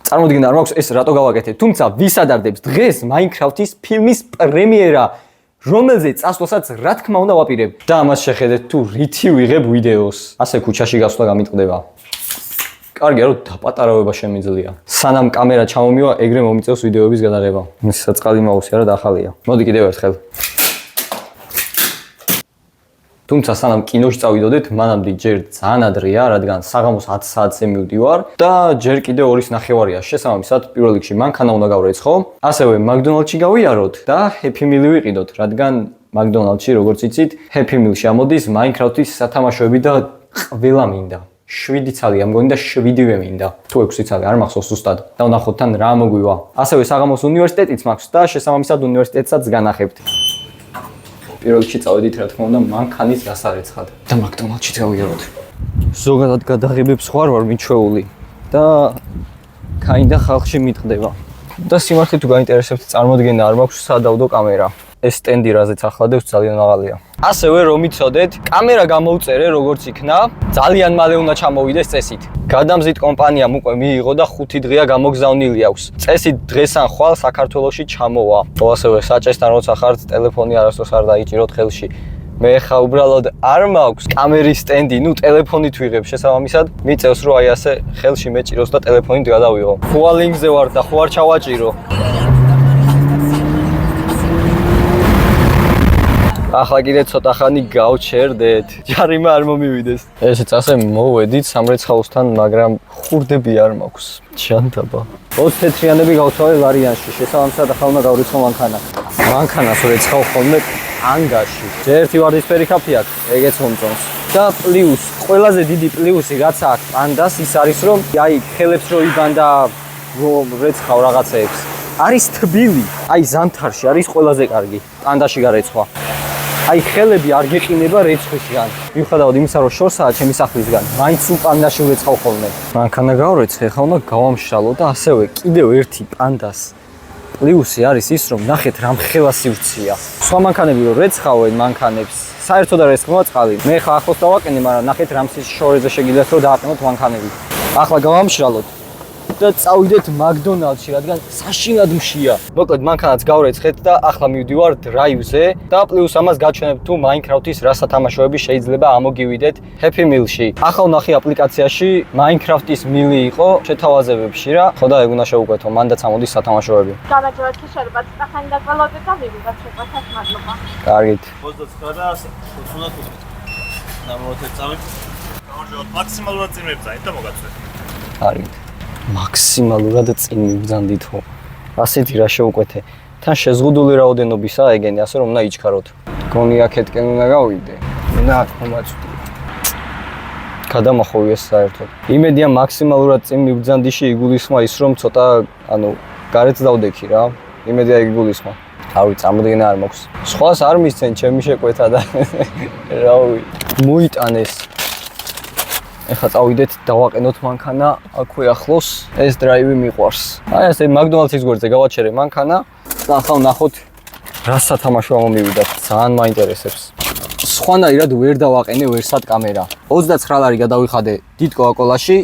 წარმოიდგინე არ მაქვს ეს რატო გავაკეთე, თუმცა ვის ადარდებს დღეს Minecraft-ის ფილმის პრემიერა, რომელზეც წასვლასაც რა თქმა უნდა ვაპირებ და ამას შეხედეთ თუ რითი ვიღებ ვიდეოს. ასე ქუჩაში გასვლა გამიტყდება. კარგია რომ დაპატარავება შემიძლია. სანამ კამერა ჩამომივა, ეგრე მომიწევს ვიდეოების გადაღება. მის საწყალი მაუსი არა დახალია. მოდი კიდევ ერთხელ. თუმცა სანამ კინოში წავიდოდეთ, მანამდე ჯერ ძალიან ადრეა, რადგან საღამოს 10 საათზე მივდივარ და ჯერ კიდევ 2:30-ია. შესაბამისად, პირველ რიგში მანქანა უნდა გავრეცხო, ასევე McDonald's-ში გავიაროთ და Happy Meal ვიყიდოთ, რადგან McDonald's-ში, როგორც იცით, Happy Meal-ში ამოდის Minecraft-ის სათამაშოები და ყველა მინდა. 7 ცალია მგონი და 7-ვე მინდა. თუ 6 ცალი არ მახსოვს ზუსტად. და ვნახოთ თან რა მოგვივა. ასევე საღამოს უნივერსიტეტიც მაქვს და შესაბამისად უნივერსიტეტსაც განახებთ. პირველ რიგში წავედით რა თქმა უნდა მანქანის გასარეცხად და McDonald's-ში გავიაროთ. ზოგადად გადაღებებს ხარ მიჩვეული და კაინდა ხალხში მიტყდება. და სიმართლე თუ გაინტერესებთ წარმოდგენა არ მაქვს სადავდო კამერა. ეს სტენდი რაზეც ახლა დევს ძალიან მაღალია. ასევე რომ იცოდეთ, კამერა გამოვწერე როგორც იქნა, ძალიან მალე უნდა ჩამოვიდეს წესით. გადამზით კომპანიამ უკვე მიიღო და 5 დღეა გამოგზავნილი აქვს. წესით დღეს ან ხვალ საქართველოში ჩამოვა. ასევე საჭესთან როცა ხართ, ტელეფონი არასდროს არ დაიჭიროთ ხელში. მე ხა უბრალოდ არ მაქვს კამერის სტენდი, ტელეფონით ვიღებ შესაბამისად, მიწევს რომ აი ასე ხელში მეჭიროს და ტელეფონით გადავიღო. ხვალ ლინკზე ვარ და ხوار ჩავაჭირო. ახლა კიდე ცოტა ხანი გავჩერდეთ. ჯარიმა არ მომივიდეს. ესეც ასე მოვედით სამრეცხაოსთან, მაგრამ ხურდები არ მაქვს. ჯანდაბა. 20 თეთრიანები გავცვალე ლარიანში. შესაბამისად ახლა უნდა გავრიცხო მანქანა. მანქანას ვეცხავ ხოლმე ანგაში. ერთი ვარდისფერი ქაფი აქვს, ეგეც მომწონს. და პლუს, ყველაზე დიდი პლუსი რაც აქვს პანდას ის არის რომ აი ხელებს რო იგან და რომ რეცხავ რაღაცეებს. არის თბილი. აი ზამთარში არის ყველაზე კარგი. პანდაში გარეცხვა. აი ხელები არ გეყინება რეცხვისგან. მიუხედავად იმისა, რომ შორსაა ჩემი სახლისგან, მაინც პანდაში ვეცხავ ხოლმე. მანქანა გავრეცხე, ხა უნდა გავამშრალო და ასევე კიდევ ერთი პანდას პლუსი არის ის, რომ ნახეთ რა მხელა სივრცეა. სხვა მანქანები რომ რეცხავენ მანქანებს, საერთოდ არ ესხმება წყალი. მე ხა ახლოს დავაკენე, მაგრამ ნახეთ რამის შორეზე შეგიძლიათ რომ დააყენოთ მანქანები. ახლა გავამშრალოთ და წავიდეთ McDonald's-ში, რადგან საშინად მშია. მოკლედ მანქანაც გავრეცხეთ და ახლა მივდივარ დრაივზე და პლუს ამას გაჩვენებ თუ Minecraft-ის რა სათამაშოები შეიძლება ამოგივიდეთ Happy Meal-ში. ახლა ვნახე აპლიკაციაში Minecraft-ის მილი იყო შეთავაზებებში რა. ხო და ეგ უნდა შევუკვეთო, მანდაც ამოდის სათამაშოები. გამარჯობა, შეიძლება წახანი დაგველოდეთ და მივიღოთ შეკვეთას მადლობა. კარგით. 29 და 55. ნამოთეთ წავით. გამარჯობა, მაქსიმალურად წინ მებრძანით და მოგაწვეთ. კარგით. მაქსიმალურად წინ მიბრძანდითო. ასეთი რა შევუკვეთე. თან შეზღუდული რაოდენობისაა ეგენი, ასე რომ უნდა იჩქაროთ. გონი აქეთკენ უნდა გავიდე. და აქ მომაწვდი. გადამახოვი ეს საერთოდ. იმედია მაქსიმალურად წინ მიბრძანდიში იგულისხმა ის რომ ცოტა, გარეთ დავდექი რა. იმედია იგულისხმა. ავი წამოდგენა არ მაქვს. სხვას არ მისცენ ჩემი შეკვეთა და რავი. მოიტანეს. ეხლა წავიდეთ დავაყენოთ მანქანა აქვე ახლოს ეს დრაივი მიყვარს. აი ასე McDonald's-ის გვერდზე გავაჩერე მანქანა და ახლა ვნახოთ რა სათამაშო ამომივიდა. ძალიან მაინტერესებს. სხვანაირად ვერ დავაყენე ვერსად კამერა. 29 ლარი გადავიხადე დიდ კოკა-კოლაში,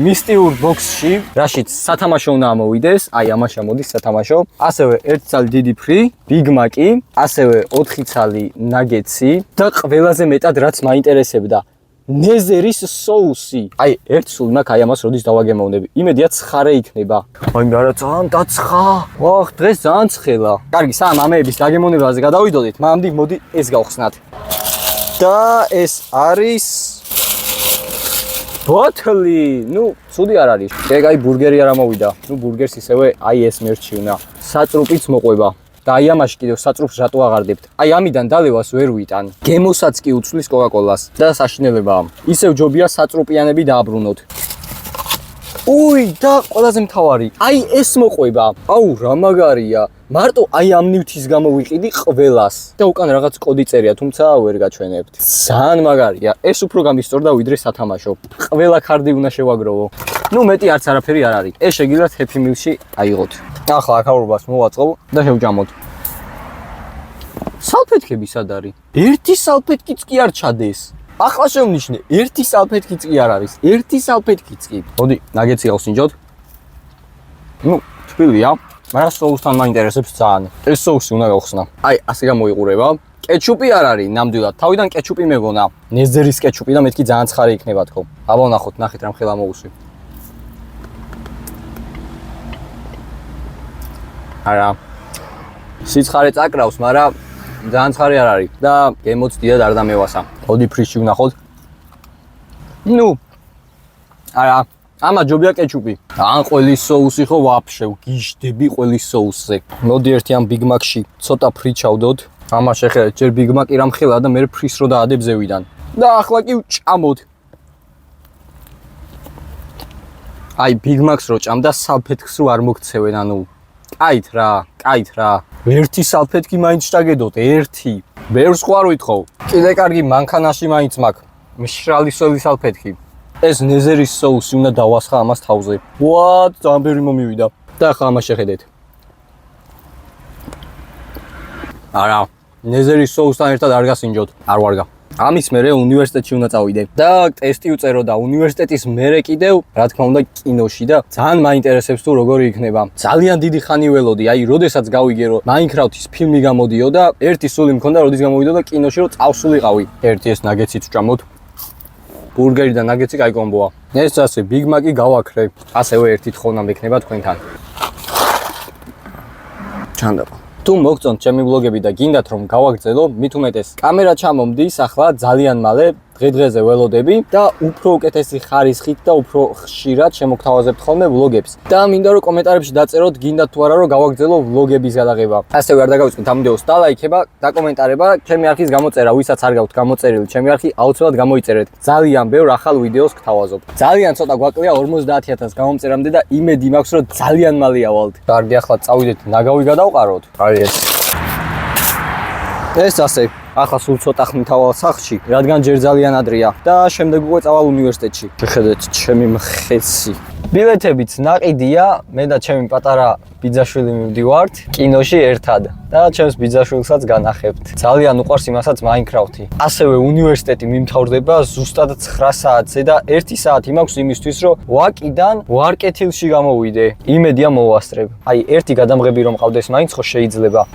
მისტიურ ბოქსში, რაშიც სათამაშო უნდა ამოვიდეს, აი ამაში ამოდის სათამაშო. ასევე 1 ცალი დიდი ფრი, Big Mac-ი, ასევე 4 ცალი ნაგეტსი და ყველაზე მეტად რაც მაინტერესებდა ნეზერის соуსი. აი ერთ სულ მაქვს აი ამას როდის დავაგემოვნები. იმედია ცხარე იქნება. აი რა ძალიან დაცხა. ვახ დღეს ძალიან ცხელა. კარგი, სამ ამეების დაგემოვნებაზე გადავიდოდით. მანამდე მოდი ეს გავხსნათ. და ეს არის ბოთლი. ცუდი არ არის. ეგ აი ბურგერი არ ამოვიდა. ბურგერს ისევე აი ეს მერჩივნა. საწრუპიც მოყვება. და აი ამაში კიდევ საწრუფს რატო აღარდებთ? აი ამიდან დალევას ვერ ვიტან. გემოსაც კი უცვლის კოკა-კოლას და საშინელებაა. ისევ ჯობია საწრუპიანები დააბრუნოთ. უი, და ყველაზე მთავარი, აი ეს მოყვება. აუ, რა მაგარია. მარტო აი ამ ნივთის გამო ვიყიდი ყველას. და უკან რაღაც კოდი წერია, თუმცა ვერ გაჩვენებთ. ძალიან მაგარია. ეს უფრო გამისწორდა ვიდრე სათამაშო. ყველა ქარდი უნდა შევაგროვო. მეტი არც არაფერი არ არის. ეს შეგიძლიათ Happy Meal-ში აიღოთ. ახლა აქაურობას მოვაწყობ და შევჭამოთ. სალფეთკები სად არის? ერთი სალფეთკიც კი არ ჩადეს. ახლა შევნიშნე, ერთი სალფეთკიც კი არ არის. ერთი სალფეთკიც კი. მოდი, ნაგეტსი გავსინჯოთ. ნუ თბილია, მაგრამ соუსთან მაინტერესებს ძალიან. ეს соуსი უნდა გავხსნა. აი, ასე გამოიყურება. კეჩუპი არ არის ნამდვილად. თავიდან კეჩუპი მეგონა. ნეზერის კეჩუპი და მეთქი ძალიან ცხარი იქნება თქო. აბა ნახოთ, ნახეთ რამ ხელა მოუსვი. არა. სიცხარე წაკრავს, მაგრამ ძალიან ცხარი არ არის და ემოცდიად არ დამევასა. ოდი ფრიში ვნახოთ. ნუ არა, ამა ჯობია კეჩუპი. ან ყველის соуსი ხო ვაფშე, გიშდები ყველის соуსზე. მოდი ერთი ამ ბიგ მაკში ცოტა ფრი ჩავდოთ. ამა შეხედეთ, ჯერ ბიგ მაკი რამ ხელა და მე ფრის რო დაადებ ზევიდან. და ახლა კი ვჭამოთ. აი ბიგ მაკს რო ჭამ და სალფეთქს რო არ მოგცევენ, ანუ კაით რა. ერთი სალფეთქი მაინც შტაგედოთ, ერთი. ბევრს ხო არ ვითხოვ. კიდე კარგი მანქანაში მაინც მაქვს. მშრალი სოლის სალფეთქი. ეს ნეზერის соуსი უნდა დავასხა ამას თავზე. ვაუ, ძალიან ბევრი მომივიდა. და ახლა ამას შეხედეთ. არა, ნეზერის соусთან ერთად არ გასინჯოთ, არ ვარგა. ამის მერე უნივერსიტეტში უნდა წავიდე და ტესტი უწერო და უნივერსიტეტის მერე კიდევ, რა თქმა უნდა, კინოში და ძალიან მაინტერესებს თუ როგორი იქნება. ძალიან დიდი ხანი ველოდი, აი, როდესაც გავიგე რომ Minecraft-ის ფილმი გამოდიო და ერთი სული მქონდა, როდის გამოვიდო და კინოში რომ წავსულიყავი. ერთი ეს ნაგეცით ვჭამოთ. ბურგერი და ნაგეცი კაი კომბოა. ეს ასე ბიგ მაკი გავაქრე. ასევე ერთი თხოვნა მექნება თქვენთან. ჩანდაბა. თუ მოგწონთ ჩემი ვლოგები და გინდათ რომ გავაგრძელო, მით უმეტეს კამერა ჩამომდის ახლა ძალიან მალე, დღე-დღეზე ველოდები და უფრო უკეთესი ხარისხით და უფრო ხშირად შემოგთავაზებთ ხოლმე ვლოგებს. და მინდა რომ კომენტარებში დაწეროთ გინდათ თუ არა რომ გავაგრძელო ვლოგების გადაღება. ასევე არ დაგავიწყდეთ ამ ვიდეოს დალაიქება, დაკომენტარება, ჩემი არხის გამოწერა, ვისაც არ გაქვთ გამოწერილი, ჩემი არხი აუცილებლად გამოიწერეთ. ძალიან ბევრ ახალ ვიდეოს გთავაზობ. ძალიან ცოტა გვაკლია 50000 გამომწერამდე და იმედი მაქვს რომ ძალიან მალე ავალთ. კარგი, ახლა წავიდეთ, ნაგავი გადავყაროთ. აი ეს ასე ახლა სულ ცოტა ხნით ავალ სახლში, რადგან ჯერ ძალიან ადრეა და შემდეგ უკვე წავალ უნივერსიტეტში. შეხედეთ, ჩემი მხეცი. ბილეთებიც ნაყიდია, მე და ჩემი პატარა ბიძაშვილი მივდივართ კინოში ერთად და ჩემს ბიძაშვილსაც განახებთ. ძალიან უყვარს იმასაც Minecraft-ი. ასევე უნივერსიტეტი მიმთავრდება ზუსტად 9 საათზე და 1 საათი მაქვს იმისთვის, რომ ვაკიდან ვარკეთილში გამოვიდე. იმედია მოვასწრებ. აი, ერთი გადამღები რომ მყავდეს მაინც ხო შეიძლება.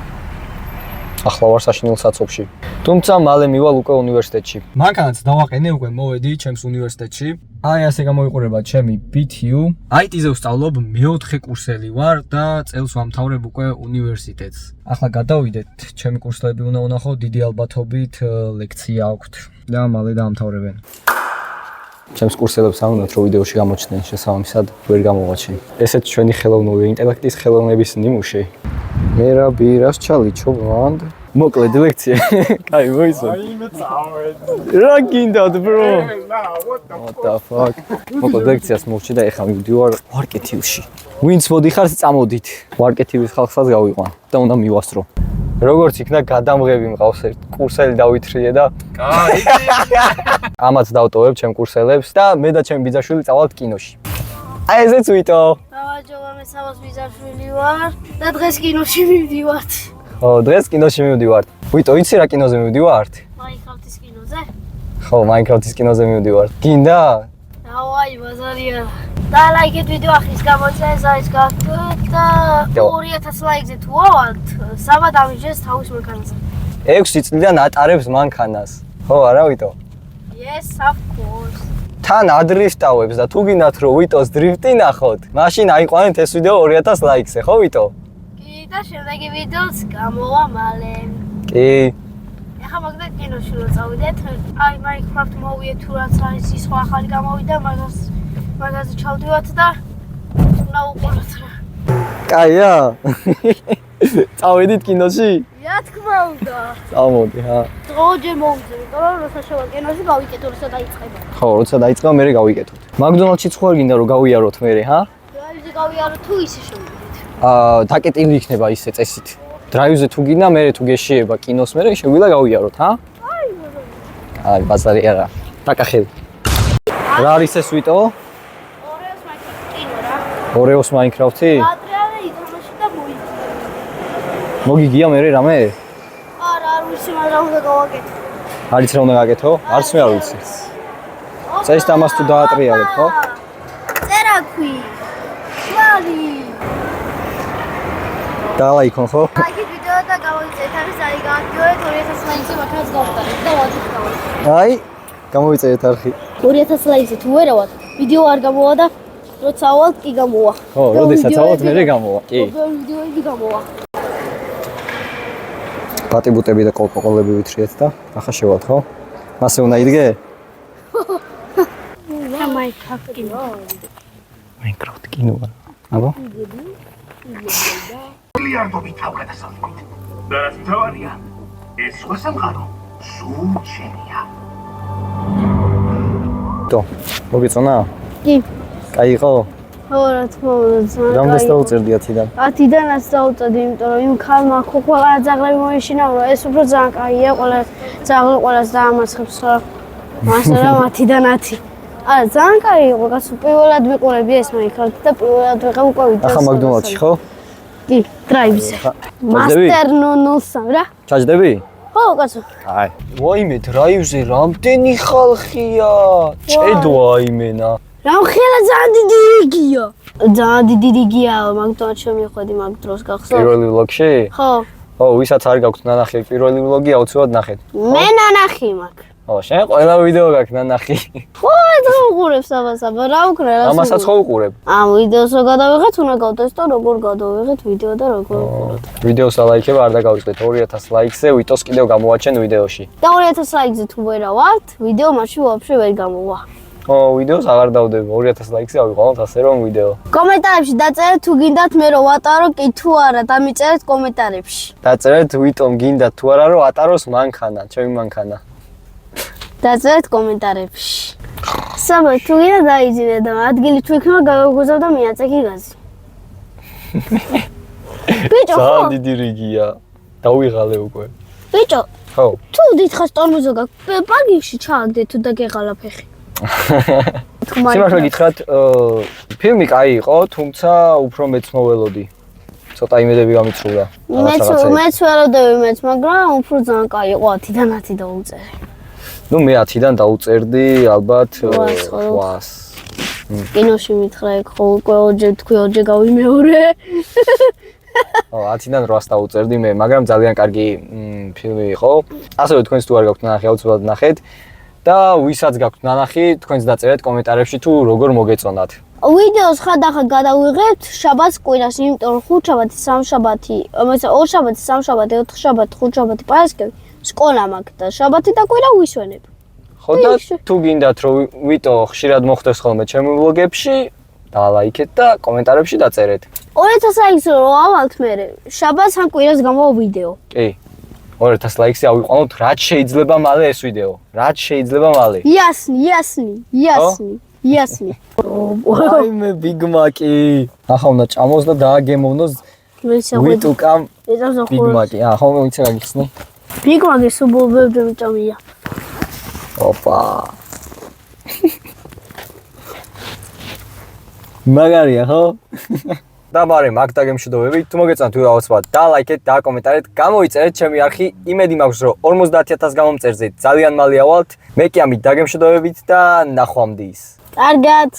ახლა ვარ საშინელ საცობში. თუმცა მალე მივალ უკვე უნივერსიტეტში. მანქანაც დავაყენე უკვე მოვედი ჩემს უნივერსიტეტში. აი ასე გამოიყურება ჩემი BTU. IT-ზე ვსწავლობ, მე-4 კურსელი ვარ და წელს ვამთავრებ უკვე უნივერსიტეტს. ახლა გადავიდეთ, ჩემი კურსლები უნდა ვნახო, დიდი ალბათობით ლექცია აქვთ და მალე დაამთავრებენ. ჩემს კურსელებს არ უნდათ რომ ვიდეოში გამოჩნდნენ, შესაბამისად ვერ გამოვაჩენ. ესეც ჩვენი ხელოვნური ინტელექტის ხელოვნების ნიმუში. მე რა ბირას ჩალიჩო ვანდ. მოკლედ ლექცია. კაი, მოისმენ. აიმე წავედი. რა გინდათ, bro? What the fuck? მოკლედ ლექციას მოვჭი და ეხლა მივდივარ ვარკეთილში. ვინც მოდიხართ, წამოდით. ვარკეთილის ხალხსაც გავიყვან და უნდა მივასწრო. როგორც იქნა გადამღები მყავს ერთ კურსელი დავითრიე და კაი. ამაც დავტოვებ ჩემ კურსელებს და მე და ჩემი ბიძაშვილი წავალთ კინოში. აი ესეც ვიტო. დავაჯობა, მე სამოს ბიძაშვილი ვარ და დღეს კინოში მივდივართ. ხო, დღეს კინოში მივდივართ. ვიტო, იცი რა კინოზე მივდივართ? Minecraft-ის კინოზე? ხო, Minecraft-ის კინოზე მივდივართ. გინდა? დავაი, ბაზარია. და ლაიქეთ ვიდეო ახლის გამოწეს, აი ეს გაქვთ და 2000 ლაიქზე თუ ავალთ, საბად ამიჯეს თავის მანქანაზე. 6 წლიდან ატარებს მანქანას. ხო, არა ვიტო? Yes, of course. თან ადრიფტავებს და თუ გინდათ რომ ვიტოს დრიფტი ნახოთ, მაშინ აიყვანეთ ეს ვიდეო 2000 ლაიქზე, ხო ვიტო? კი, და შემდეგი ვიდეოც გამოვა მალე. კი. ახლა მაგდა კინოში რომ წავიდეთ, აი Minecraft მოვიეთ თუ რაც არის ის სხვა ახალი გამოვიდა, მაგაზე ჩავდივართ და უნდა უყუროთ რა. კაია. წავედით კინოში? რა თქმა უნდა. წავოდი, ჰა. დროჯერ მოვიძე, იმიტომ რომ როცა შევალ კინოში გავიკეთო, როცა დაიწყება. ხო, როცა დაიწყება, მე გავიკეთოთ. McDonald's-ში ხო არ გინდა რომ გავიაროთ მე, ჰა? დრაივზე გავიაროთ თუ ისე შევიდეთ. დაკეტილი იქნება ისე წესით. დრაივზე თუ გინდა, მე თუ გეშიება კინოს მე, შევილა გავიაროთ, ჰა? აი, ბაზარი არა. დაკახე. რა არის ეს ვიტო? Oreos Minecraft კინო რა. Oreos Minecraft-ი? ადრეანე ითამაში და მოიწია. მოგიგია მე რამე? არა, არ ვიცი, მაგრამ უნდა გავაკეთო. არც რა უნდა გაკეთო? არც მე არ ვიცი. წეს და ამას თუ დაატრიალებ, ხო? წერაქვი. ლარი. დალაიქონ ხო? აგი ვიდეო და გავიწეთ არის აი გავიგოთ 2000 ლაიქზე მაგას გავხდარით და ვატყავთ. აი, გამოვიწერეთ არხი. 2000 ლაიქზე თუ ვერა ვარ, ვიდეო არ გამოვა და როცა ავალ კი გამოვა. ხო, როდესაც ავალ მე გამოვა. კი. ვიდეოები გამოვა. პატიბუტები და კოლკოყოლები ვითრიეთ და ახლა შევალთ, ხო? მასე უნდა იდგე? Minecraft კინოა. აბა? მილიარდობით თავგადასავლებით. და რაც მთავარია, ეს სხვა სამყარო სულ ჩემია. თო, მოგეწონა? კი. კაი იყო? ხო, რა თქმა უნდა. რამდენს დაუწერდი 10-დან? 10-დანაც დაუწევდი, იმიტომ რომ იმ ქალმა ხო ყველა ძაღლები მოეშინა, რომ ეს უფრო ძალიან კაია, ყველა ძაღლი ყველას დაამარცხებს რა. მასე რა 10-დან 10. არა, ძალიან კაი იყო, კაცო, პირველად ვიყურები ეს Minecraft და პირველად ვიღებ უკვე ვიდეოს. ახლა მაგდონალდში ხო? კი, დრაივზე. Master 003 რა? ჩაჯდები? ხო, კაცო. აი. ვაიმე, დრაივზე რამდენი ხალხია? ჭედვა აიმენა. რა ხელა ძალიან დიდი რიგია. ძალიან დიდი რიგია, მაგდონად შემიხვედი მაგ დროს გახსოვს? პირველი ვლოგში? ხო. ო, ვისაც არ გაქვთ ნანახი პირველი ვლოგი, აუცილებლად ნახეთ. მე ნანახი მაქვს. ო, შენ ყველა ვიდეო გაქვს ნანახი. ხო, ეს უყურებს აბა, რა უკრა რა. ამასაც ხო უყურებ? ამ ვიდეოს რო გადავიღეთ, უნდა გავტესტო როგორ გადავიღეთ ვიდეო და როგორ ვუყუროთ. ვიდეოს ალაიქება არ დაგავიწყდეთ 2000 ლაიქზე, ვიტოს კიდევ გამოვაჩენ ვიდეოში. და 2000 ლაიქზე თუ ვერა ვართ, ვიდეო მაშინ ვაფშე ვერ გამოვა. ო, ვიდეოს აღარ დავდები, 2000 ლაიქზე ავიყვანოთ ასე რომ ვიდეო. კომენტარებში დაწერეთ თუ გინდათ მე რომ ვატარო, კი თუ არა, დამიწერეთ კომენტარებში. დაწერეთ ვიტომ გინდა თუ არა რომ ატაროს მანქანა, ჩემი მანქანა. დაწერეთ კომენტარებში. საბა თუ გინდა დაიძინე და ადგილი თუ იქნება გავაგოზავ და მიაწექი გაზი. ბიჭო, ხო? ძალიან დიდი რიგია. დავიღალე უკვე. ბიჭო, ხო. თუ დიდხანს ტორმოზო გაქვს, პარკინგში ჩააგდე თუ დაგეღალა ფეხი. სიმართლე გითხრათ, ფილმი კაი იყო, თუმცა უფრო მეც მოველოდი. ცოტა იმედები გამიცრუდა. მეც ველოდები მეც, მაგრამ უფრო ძალიან კაი იყო 10-დან 10 დაუწერე. ნუ მე 10-დან დაუწერდი ალბათ 8-ს. კინოში მითხრა ეგ ხო უკვე ორჯერ თქვი ორჯერ გავიმეორე. ო 10-დან 8-ს დაუწერდი მე, მაგრამ ძალიან კარგი ფილმი იყო. ასევე თქვენს თუ არ გაქვთ ნანახი, აუცილებლად ნახეთ. და ვისაც გაქვთ ნანახი, თქვენც დაწერეთ კომენტარებში თუ როგორ მოგეწონათ. ვიდეოს ხანდახან გადავიღებთ შაბათს კვირას, იმიტომ რომ 5 შაბათი, 3 შაბათი, ამასა 2 შაბათი, 3 შაბათი, 4 შაბათი, 5 შაბათი პარასკევი სკოლა მაქვს და შაბათი და კვირა ვისვენებ. ხო და თუ გინდათ რომ ვიტო ხშირად მოხდეს ხოლმე ჩემი ვლოგებში, დალაიქეთ და კომენტარებში დაწერეთ. 2000 ლაიქს რო ავალთ მე, შაბათს ან კვირას გამოვა ვიდეო. კი. 2000 ლაიქზე ავიყვანოთ, რაც შეიძლება მალე ეს ვიდეო. რაც შეიძლება მალე. იასნი. აი მე ბიგმაკი. ახლა უნდა ჭამოს და დააგემოვნოს მე შეგვიძლია. ვიტუკამ ეძავსო ხო. ბიგმაკი. ხო ვიცი რა გიხსნი. ბიგმაკი სუბობებზე მჭამია. ოპა. მაგარია ხო? და მარე მაგ დაგემშვიდობებით, თუ მოგეწონათ ვიღაცად და ლაიქეთ და კომენტარეთ, გამოიწერეთ ჩემი არხი, იმედი მაქვს რომ 50000 გამომწერზე ძალიან მალე ავალთ. მე კი ამით დაგემშვიდობებით და ნახვამდის. კარგად.